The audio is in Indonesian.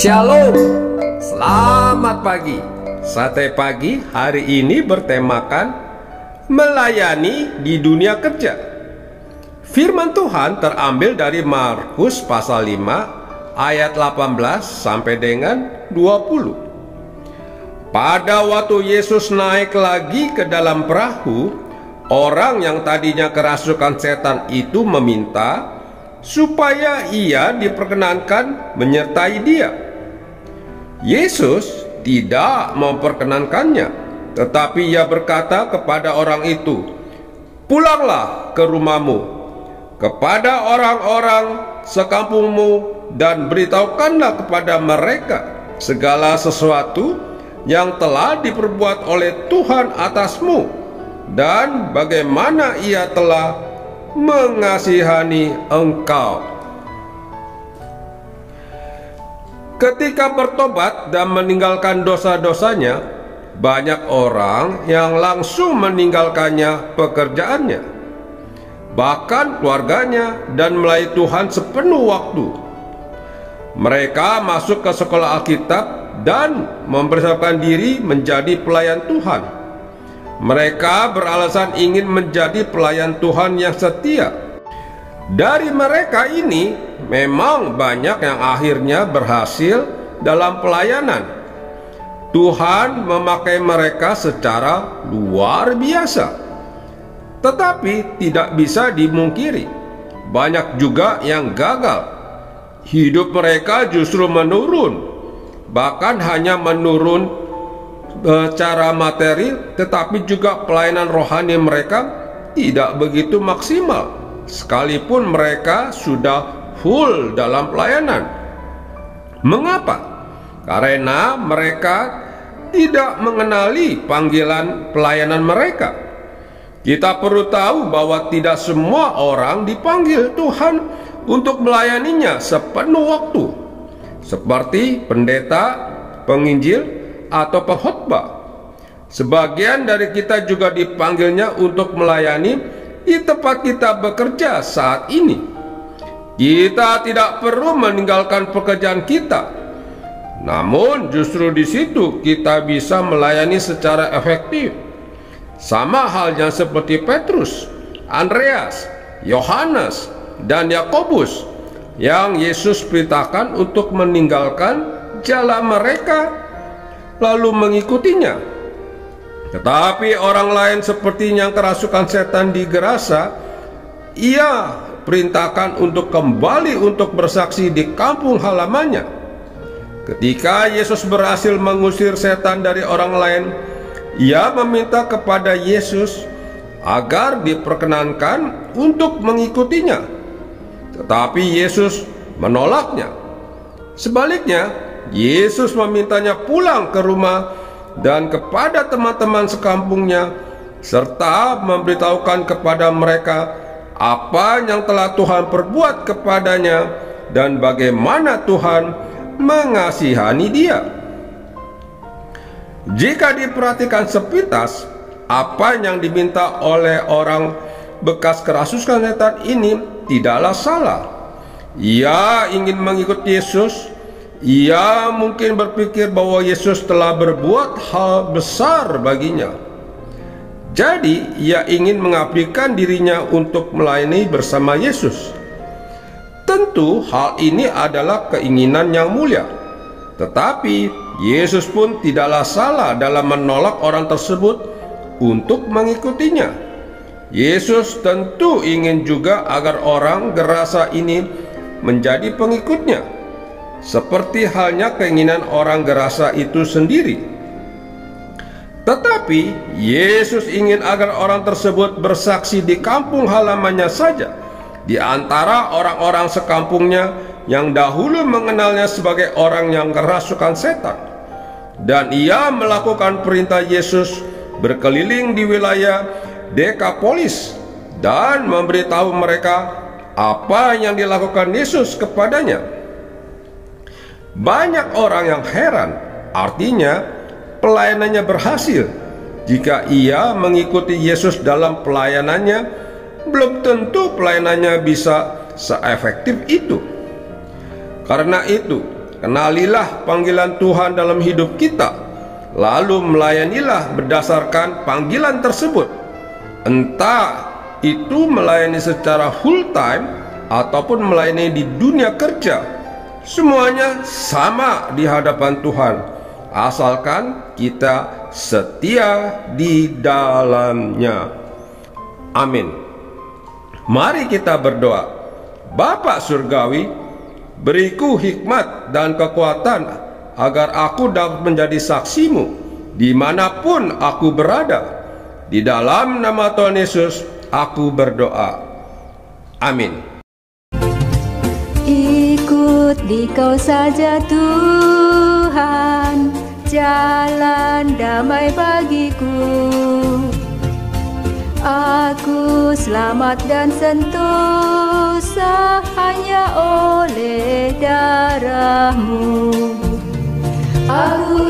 Shalom, selamat pagi. Sate pagi hari ini bertemakan melayani di dunia kerja. Firman Tuhan terambil dari Markus pasal 5 ayat 18 sampai dengan 20. Pada waktu Yesus naik lagi ke dalam perahu, orang yang tadinya kerasukan setan itu meminta supaya ia diperkenankan menyertai dia. Yesus tidak memperkenankannya, tetapi ia berkata kepada orang itu, "Pulanglah ke rumahmu, kepada orang-orang sekampungmu, dan beritahukanlah kepada mereka segala sesuatu yang telah diperbuat oleh Tuhan atasmu, dan bagaimana ia telah mengasihani engkau." Ketika bertobat dan meninggalkan dosa-dosanya, banyak orang yang langsung meninggalkannya pekerjaannya, bahkan keluarganya, dan melayani Tuhan sepenuh waktu. Mereka masuk ke sekolah Alkitab dan mempersiapkan diri menjadi pelayan Tuhan. Mereka beralasan ingin menjadi pelayan Tuhan yang setia. Dari mereka ini memang banyak yang akhirnya berhasil dalam pelayanan. Tuhan memakai mereka secara luar biasa. Tetapi tidak bisa dimungkiri, banyak juga yang gagal. Hidup mereka justru menurun, bahkan hanya menurun secara materi, tetapi juga pelayanan rohani mereka tidak begitu maksimal, sekalipun mereka sudah full dalam pelayanan. Mengapa? Karena mereka tidak mengenali panggilan pelayanan mereka. Kita perlu tahu bahwa tidak semua orang dipanggil Tuhan untuk melayaninya sepenuh waktu, seperti pendeta, penginjil, atau pengkhotbah. Sebagian dari kita juga dipanggilnya untuk melayani di tempat kita bekerja saat ini. Kita tidak perlu meninggalkan pekerjaan kita, namun justru di situ kita bisa melayani secara efektif. Sama halnya seperti Petrus, Andreas, Yohanes, dan Yakobus yang Yesus perintahkan untuk meninggalkan jalan mereka lalu mengikutinya. Tetapi orang lain seperti yang kerasukan setan di Gerasa, ia perintahkan untuk kembali untuk bersaksi di kampung halamannya. Ketika Yesus berhasil mengusir setan dari orang lain, ia meminta kepada Yesus agar diperkenankan untuk mengikutinya. Tetapi Yesus menolaknya. Sebaliknya, Yesus memintanya pulang ke rumah dan kepada teman-teman sekampungnya, serta memberitahukan kepada mereka apa yang telah Tuhan perbuat kepadanya dan bagaimana Tuhan mengasihani dia. Jika diperhatikan sepintas, apa yang diminta oleh orang bekas kerasukan setan ini tidaklah salah. Ia ingin mengikut Yesus. Ia mungkin berpikir bahwa Yesus telah berbuat hal besar baginya. Jadi ia ingin mengabdikan dirinya untuk melayani bersama Yesus. Tentu hal ini adalah keinginan yang mulia. Tetapi Yesus pun tidaklah salah dalam menolak orang tersebut untuk mengikutinya. Yesus tentu ingin juga agar orang Gerasa ini menjadi pengikutnya, seperti halnya keinginan orang Gerasa itu sendiri. Tetapi Yesus ingin agar orang tersebut bersaksi di kampung halamannya saja, di antara orang-orang sekampungnya yang dahulu mengenalnya sebagai orang yang kerasukan setan. Dan ia melakukan perintah Yesus berkeliling di wilayah Dekapolis dan memberitahu mereka apa yang dilakukan Yesus kepadanya. Banyak orang yang heran, artinya pelayanannya berhasil. Jika ia mengikuti Yesus dalam pelayanannya, belum tentu pelayanannya bisa seefektif itu. Karena itu, kenalilah panggilan Tuhan dalam hidup kita, lalu melayanilah berdasarkan panggilan tersebut. Entah itu melayani secara full time ataupun melayani di dunia kerja, semuanya sama di hadapan Tuhan, asalkan kita setia di dalamnya. Amin. Mari kita berdoa. Bapa Surgawi, beriku hikmat dan kekuatan agar aku dapat menjadi saksimu dimanapun aku berada. Di dalam nama Tuhan Yesus aku berdoa. Amin. Ikut Dikau saja Tuhan, jalan damai bagiku. Aku selamat dan sentosa hanya oleh darah-Mu. Aku